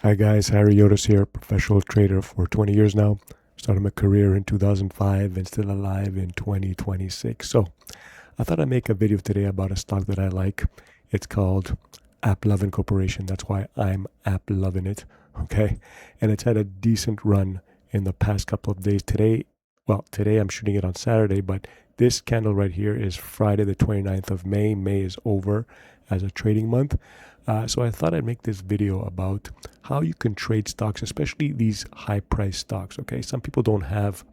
Hi guys, Harry Yotis here, professional trader for 20 years now. Started my career in 2005 and still alive in 2026. So I thought I'd make a video today about a stock that I like. It's called Applovin Corporation. That's why I'm Applovin it. Okay. And it's had a decent run in the past couple of days. Today I'm shooting it on Saturday, but this candle right here is Friday the 29th of May. May is over as a trading month. So I thought I'd make this video about how you can trade stocks, especially these high price stocks. Okay, some people don't have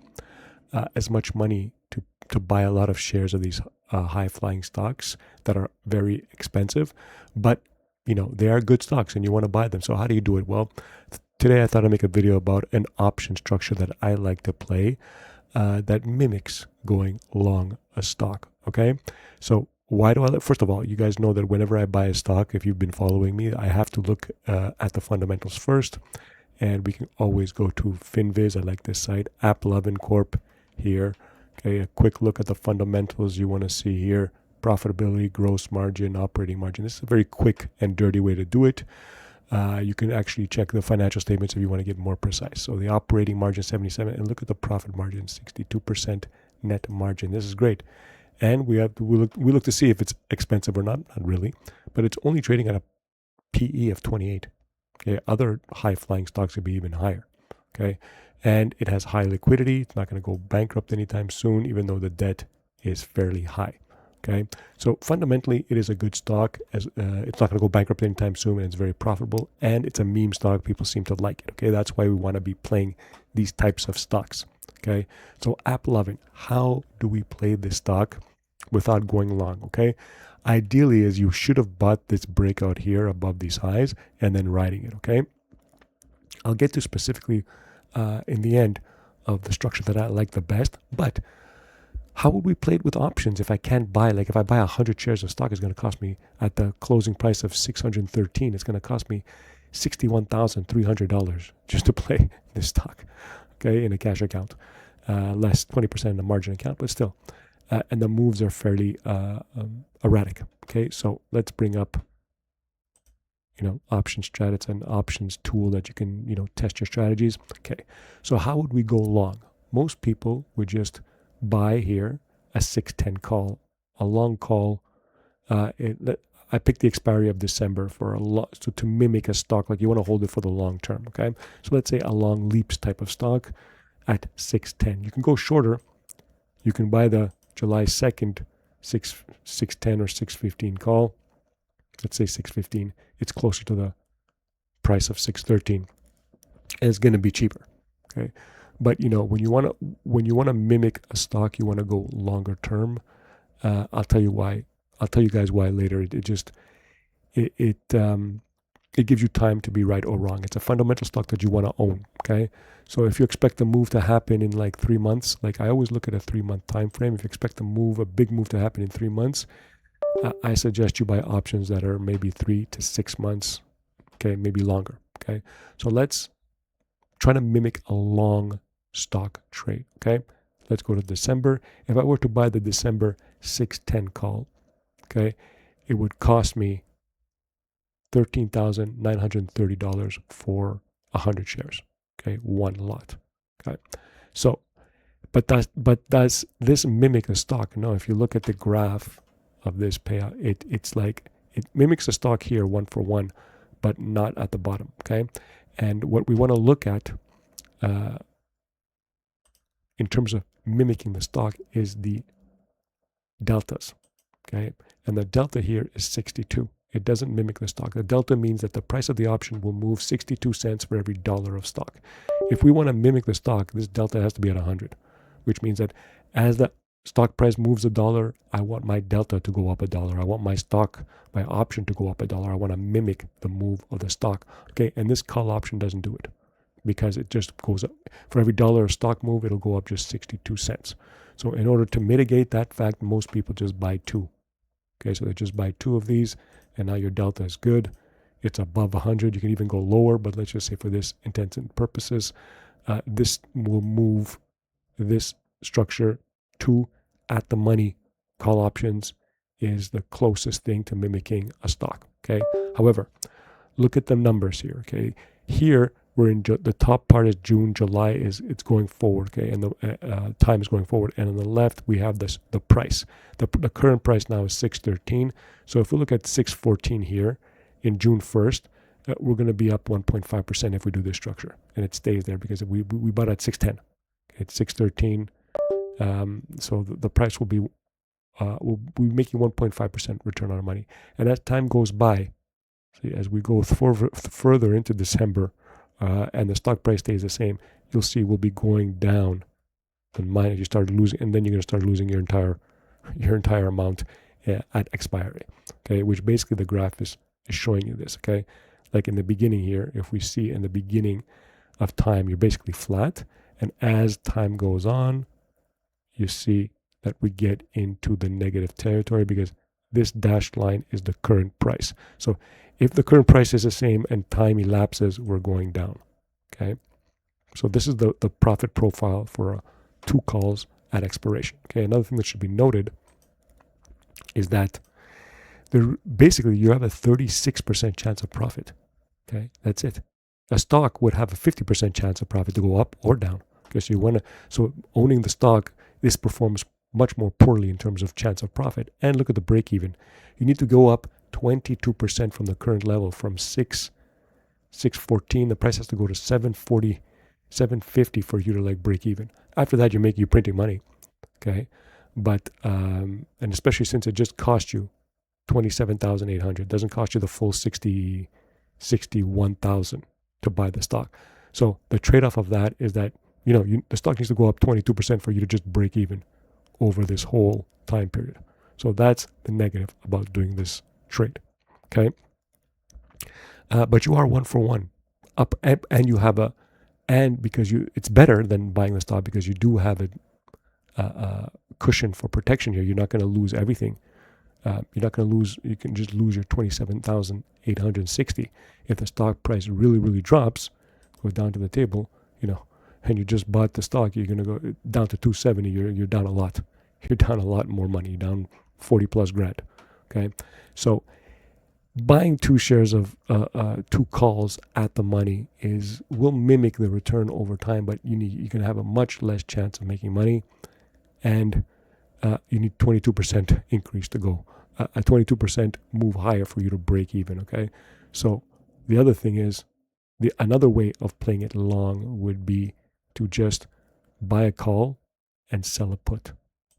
as much money to buy a lot of shares of these high flying stocks that are very expensive, but they are good stocks and you want to buy them. So how do you do it? Well, today I thought I'd make a video about an option structure that I like to play that mimics going long a stock. Okay, so why do I first of all, you guys know that whenever I buy a stock, if you've been following me, I have to look at the fundamentals first, and we can always go to FinViz. I like this site, Applovin Corp here. Okay, a quick look at the fundamentals you want to see here: profitability, gross margin, operating margin. This is a very quick and dirty way to do it. You can actually check the financial statements if you want to get more precise. So the operating margin 77, and look at the profit margin, 62% net margin. This is great. And we look to see if it's expensive or not. Not really, but it's only trading at a PE of 28. Okay, other high flying stocks could be even higher. Okay, and it has high liquidity. It's not going to go bankrupt anytime soon, even though the debt is fairly high. Okay, so fundamentally, it is a good stock. As it's not going to go bankrupt anytime soon, and it's very profitable. And it's a meme stock. People seem to like it. Okay, that's why we want to be playing these types of stocks. Okay, so Applovin, how do we play this stock without going long? Okay, ideally is you should have bought this breakout here above these highs and then riding it. Okay, I'll get to specifically in the end of the structure that I like the best, but how would we play it with options if I can't buy? Like if I buy 100 shares of stock, it's going to cost me at the closing price of 613. It's going to cost me $61,300 just to play this stock. Okay, in a cash account, less 20% in the margin account, but still. And the moves are fairly erratic. Okay, so let's bring up, option strat. It's an options tool that you can, test your strategies. Okay, so how would we go long? Most people would just buy here a 610 call, a long call. I picked the expiry of December for a lot, so to mimic a stock, like you want to hold it for the long term. Okay, so let's say a long leaps type of stock at 610. You can go shorter. You can buy the July 2nd 610 or 615 call. Let's say 615. It's closer to the price of 613, and it's going to be cheaper. Okay, but when you want to mimic a stock, you want to go longer term. I'll tell you why. I'll tell you guys why later. It gives you time to be right or wrong. It's a fundamental stock that you want to own. Okay, so if you expect the move to happen in like 3 months, like I always look at a 3-month time frame. If you expect a big move to happen in 3 months, I suggest you buy options that are maybe 3 to 6 months. Okay, maybe longer. Okay, so let's try to mimic a long stock trade. Okay, let's go to December. If I were to buy the December 610 call, okay, it would cost me $13,930 for 100 shares. Okay, one lot. Okay, so but does this mimic a stock? No. If you look at the graph of this payout, it's like it mimics a stock here 1 for 1, but not at the bottom. Okay, and what we want to look at in terms of mimicking the stock is the deltas. Okay, and the delta here is 62. It doesn't mimic the stock. The delta means that the price of the option will move 62 cents for every dollar of stock. If we want to mimic the stock, this delta has to be at 100, which means that as the stock price moves $1, I want my delta to go up $1. I want my option to go up $1. I want to mimic the move of the stock. Okay, and this call option doesn't do it because it just goes up. For every dollar of stock move, it'll go up just 62 cents. So in order to mitigate that fact, most people just buy 2. Okay, so they just buy 2 of these, and now your delta is good. It's above 100. You can even go lower, but let's just say for this intents and purposes, this will move this structure to at the money. Call options is the closest thing to mimicking a stock. Okay. However, look at the numbers here. Okay. Here we're in the top part is June, July is it's going forward, okay, and the time is going forward. And on the left we have this the price. The current price now is 613. So if we look at 614 here in June 1st, we're going to be up 1.5% if we do this structure, and it stays there because we bought at 610. Okay, it's 613. So the price will be making 1.5% return on our money. And as time goes by, see, as we go further into December, and the stock price stays the same, you'll see we'll be going down. And mine, you start losing, and then you're going to start losing your entire amount at expiry. Okay, which basically the graph is showing you this. Okay, like in the beginning here, if we see in the beginning of time, you're basically flat, and as time goes on, you see that we get into the negative territory because this dashed line is the current price. So if the current price is the same and time elapses, we're going down. Okay, so this is the profit profile for 2 calls at expiration. Okay, another thing that should be noted is that basically you have a 36% chance of profit. Okay, that's it. A stock would have a 50% chance of profit to go up or down. Okay, so owning the stock, this performs much more poorly in terms of chance of profit. And look at the break even. You need to go up 22% from the current level, from 614. The price has to go to 740, 750 for you to like break even. After that, you're printing money. Okay, but and especially since it just cost you 27,800, doesn't cost you the full 61,000 to buy the stock. So the trade-off of that is that the stock needs to go up 22% for you to just break even over this whole time period. So that's the negative about doing this trade. Okay, but you are 1-for-1 up, and you have because it's better than buying the stock because you do have a cushion for protection here. You're not going to lose everything. You're not going to lose. You can just lose your 27,860 if the stock price really drops, goes down to the table, and you just bought the stock. You're going to go down to 270. You're down a lot. You're down a lot more money. You're down 40 plus grand. Okay, so buying 2 shares of 2 calls at the money will mimic the return over time, but you can have a much less chance of making money, and you need 22% increase to go. A 22% move higher for you to break even. Okay, so the other thing is another way of playing it long would be to just buy a call and sell a put.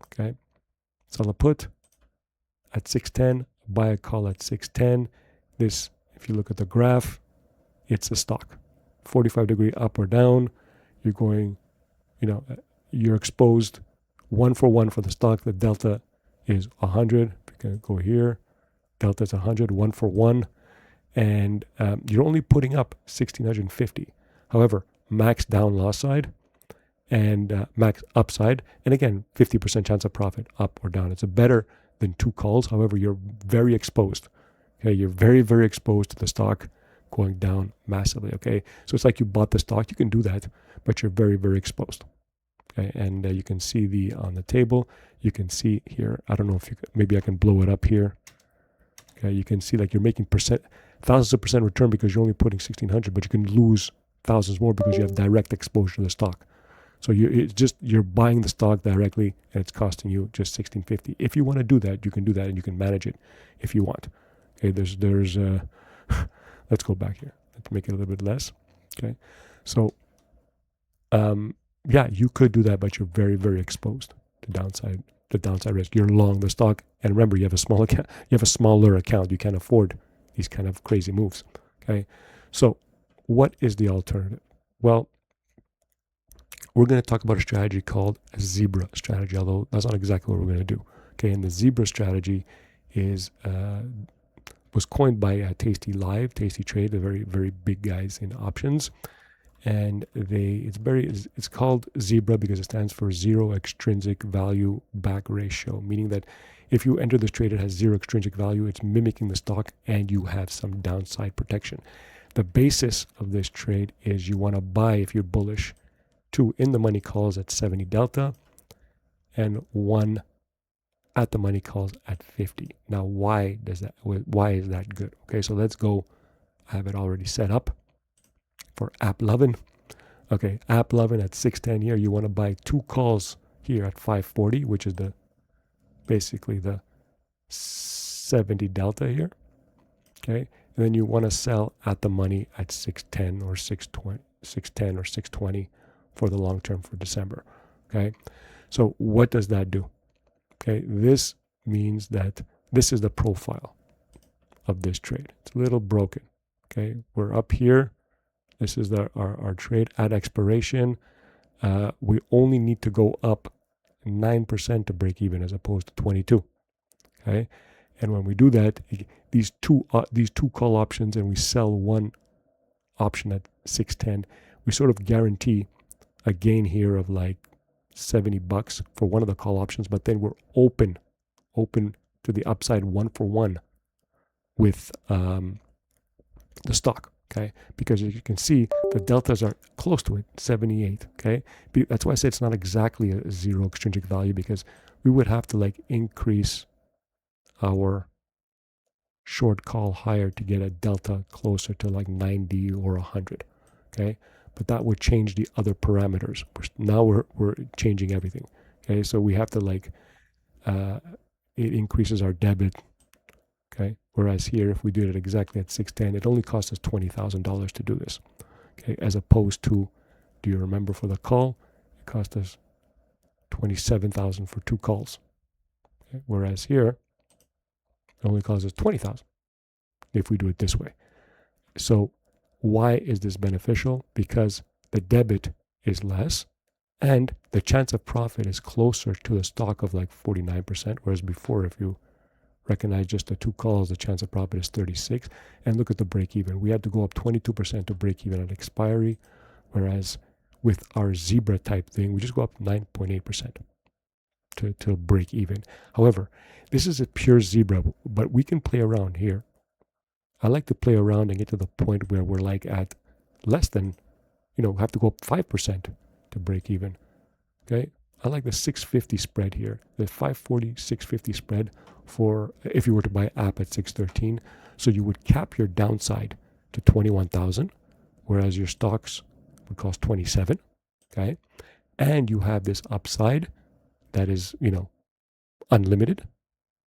Okay, sell a put at 610, buy a call at 610. This, if you look at the graph, it's a stock. 45-degree up or down, you're going, you're exposed 1-for-1 for the stock. The delta is 100. We can go here. Delta is 100, 1-for-1. And you're only putting up 1,650. However, max down loss side and max upside. And again, 50% chance of profit up or down. It's better than 2 calls. However, you're very exposed. Okay, you're very exposed to the stock going down massively. Okay, so it's like you bought the stock. You can do that, but you're very exposed. Okay, and you can see on the table. You can see here. I don't know if maybe I can blow it up here. Okay, you can see like you're making thousands of percent return because you're only putting 1,600, but you can lose thousands more because you have direct exposure to the stock. So you're buying the stock directly, and it's costing you just 1,650. If you want to do that, you can do that, and you can manage it if you want. Okay, there's let's go back here. Let's make it a little bit less. Okay, so yeah, you could do that, but you're very exposed to the downside risk. You're long the stock, and remember, you have a small account. You have a smaller account. You can't afford these kind of crazy moves. Okay, so what is the alternative? Well, we're going to talk about a strategy called a zebra strategy, although that's not exactly what we're going to do. Okay, and the zebra strategy was coined by Tasty Trade, the very big guys in options, and it's called zebra because it stands for zero extrinsic value back ratio, meaning that if you enter this trade, it has zero extrinsic value. It's mimicking the stock, and you have some downside protection. The basis of this trade is you want to buy if you're bullish 2 in the money calls at 70 delta and 1 at the money calls at 50. Now, why is that good? Okay, so let's go. I have it already set up. for Applovin. Okay, Applovin at 610 here. You want to buy 2 calls here at 540, which is the basically the 70 delta here. Okay, and then you want to sell at the money at 610 or 610 or 620 for the long term for December. Okay, so what does that do? Okay, this means that this is the profile of this trade. It's a little broken. Okay, we're up here. This is our trade at expiration. We only need to go up 9% to break even as opposed to 22. Okay, and when we do that, these two call options, and we sell one option at 610, we sort of guarantee a gain here of like $70 for one of the call options, but then we're open to the upside 1-for-1 with the stock. Okay, because as you can see, the deltas are close to it, 78. Okay, that's why I said it's not exactly a zero extrinsic value, because we would have to like increase our short call higher to get a delta closer to like 90 or 100. Okay, but that would change the other parameters. Now we're changing everything. Okay, so we have to like it increases our debit. Okay, whereas here, if we did it exactly at 610, it only costs us $20,000 to do this. Okay, as opposed to, do you remember for the call, it cost us $27,000 for 2 calls. Okay, whereas here, it only costs us $20,000 if we do it this way. So why is this beneficial? Because the debit is less, and the chance of profit is closer to the stock of like 49%, whereas before, if you recognize just the 2 calls, the chance of profit is 36. And look at the break even. We had to go up 22% to break even at expiry, whereas with our zebra type thing, we just go up 9.8% to break even. However, this is a pure zebra, but we can play around here. I like to play around and get to the point where we're like at less than, have to go up 5% to break even. Okay, I like the 650 spread here, the 540, 650 spread for if you were to buy app at 613. So you would cap your downside to 21,000, whereas your stocks would cost 27. Okay, and you have this upside that is, unlimited,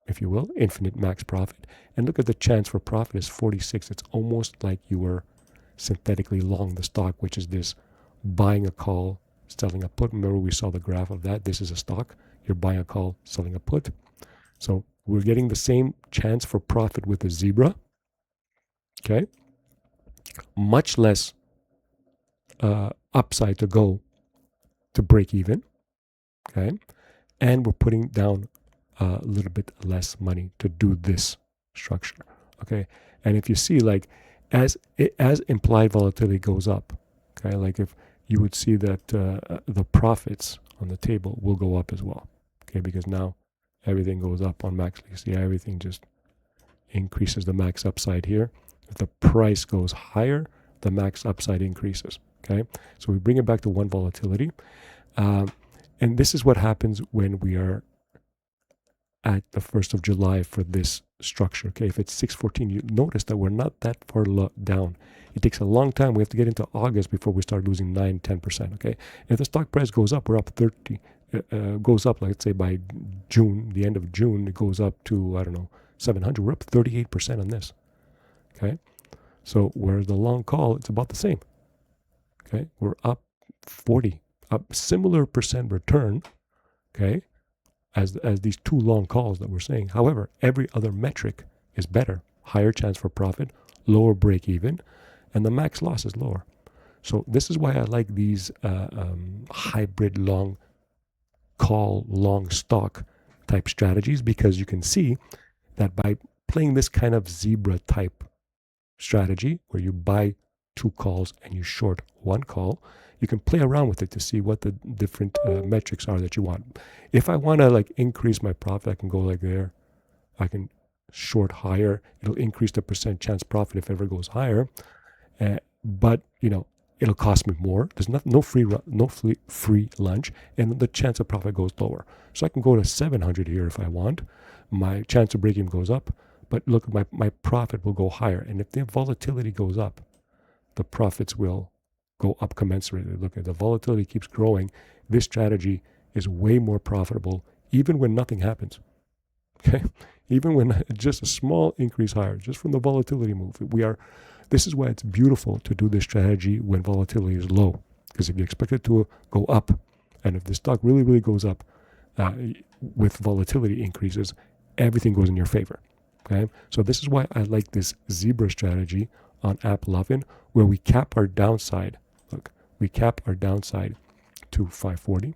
if you will, infinite max profit. And look at the chance for profit is 46. It's almost like you were synthetically long the stock, which is this buying a call, selling a put. Remember, we saw the graph of that. This is a stock. You're buying a call, selling a put. So we're getting the same chance for profit with the zebra. Okay. Much less upside to go to break even. Okay. And we're putting down a little bit less money to do this structure. Okay. And if you see, like, as implied volatility goes up, okay, like if you would see that the profits on the table will go up as well. Okay, because now everything goes up on max. You see, everything just increases the max upside here. If the price goes higher, the max upside increases. Okay, so we bring it back to 1 volatility. And this is what happens when we are at the 1st of July for this structure. Okay, if it's 614, you notice that we're not that far down. It takes a long time. We have to get into August before we start losing 9-10%. Okay, if the stock price goes up, we're up 30. Goes up, let's say by June, the end of June, it goes up to, I don't know, 700. We're up 38% on this. Okay, so whereas the long call, it's about the same. Okay, we're up 40, up similar percent return. Okay, as these 2 long calls that we're saying. However, every other metric is better. Higher chance for profit, lower break even, and the max loss is lower. So this is why I like these hybrid long call, long stock type strategies, because you can see that by playing this kind of zebra type strategy where you buy 2 calls and you short 1 call, you can play around with it to see what the different metrics are that you want. If I want to like increase my profit, I can go like there. I can short higher. It'll increase the percent chance profit if it ever goes higher. But it'll cost me more. There's no free lunch, and the chance of profit goes lower. So I can go to 700 here if I want. My chance of breaking goes up, but look, my profit will go higher. And if the volatility goes up, the profits will go up commensurately. Look at the volatility keeps growing. This strategy is way more profitable even when nothing happens. Okay, even when just a small increase higher, just from the volatility move. This is why it's beautiful to do this strategy when volatility is low, because if you expect it to go up, and if the stock really, really goes up with volatility increases, everything goes in your favor. Okay, so this is why I like this zebra strategy on Applovin, where we cap our downside. Look, we cap our downside to 540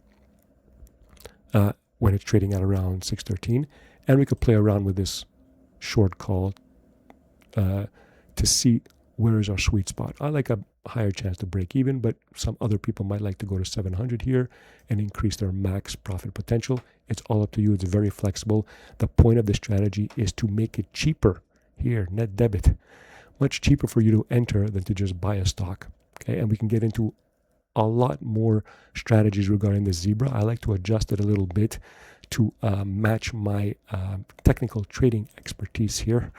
when it's trading at around 613, and we could play around with this short call to see where is our sweet spot. I like a higher chance to break even, but some other people might like to go to 700 here and increase their max profit potential. It's all up to you. It's very flexible. The point of the strategy is to make it cheaper here, net debit, much cheaper for you to enter than to just buy a stock. Okay, and we can get into a lot more strategies regarding the zebra. I like to adjust it a little bit to match my technical trading expertise here.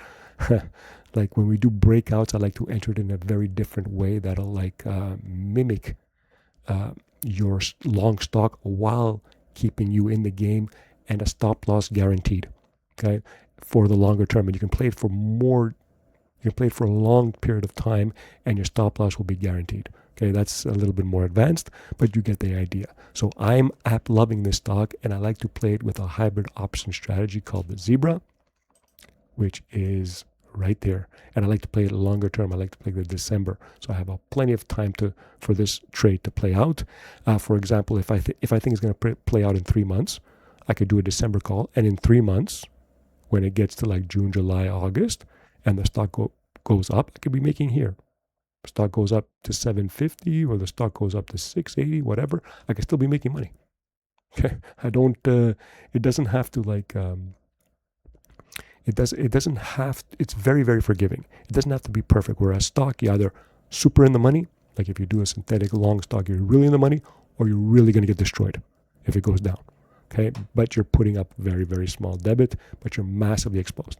Like when we do breakouts, I like to enter it in a very different way that'll like mimic your long stock while keeping you in the game, and a stop loss guaranteed, okay, for the longer term. And you can play it for more, you can play it for a long period of time, and your stop loss will be guaranteed. Okay, that's a little bit more advanced, but you get the idea. So I'm loving this stock, and I like to play it with a hybrid option strategy called the zebra, which is right there. And I like to play it longer term. I like to play the December, so I have plenty of time for this trade to play out. For example, if I think it's going to play out in 3 months, I could do a December call, and in 3 months, when it gets to like June, July, August, and the stock goes up, I could be making here. Stock goes up to 750, or the stock goes up to 680, whatever, I can still be making money. Okay, I don't. It doesn't have to like. It doesn't have. It's very, very forgiving. It doesn't have to be perfect. Whereas stock, you're either super in the money, like if you do a synthetic long stock, you're really in the money, or you're really going to get destroyed if it goes down. Okay, but you're putting up very, very small debit, but you're massively exposed.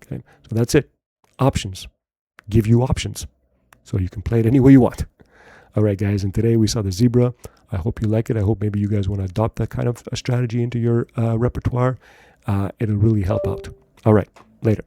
Okay, so that's it. Options give you options, so you can play it any way you want. All right, guys, and today we saw the zebra. I hope you like it. I hope maybe you guys want to adopt that kind of a strategy into your repertoire. It'll really help out. All right, later.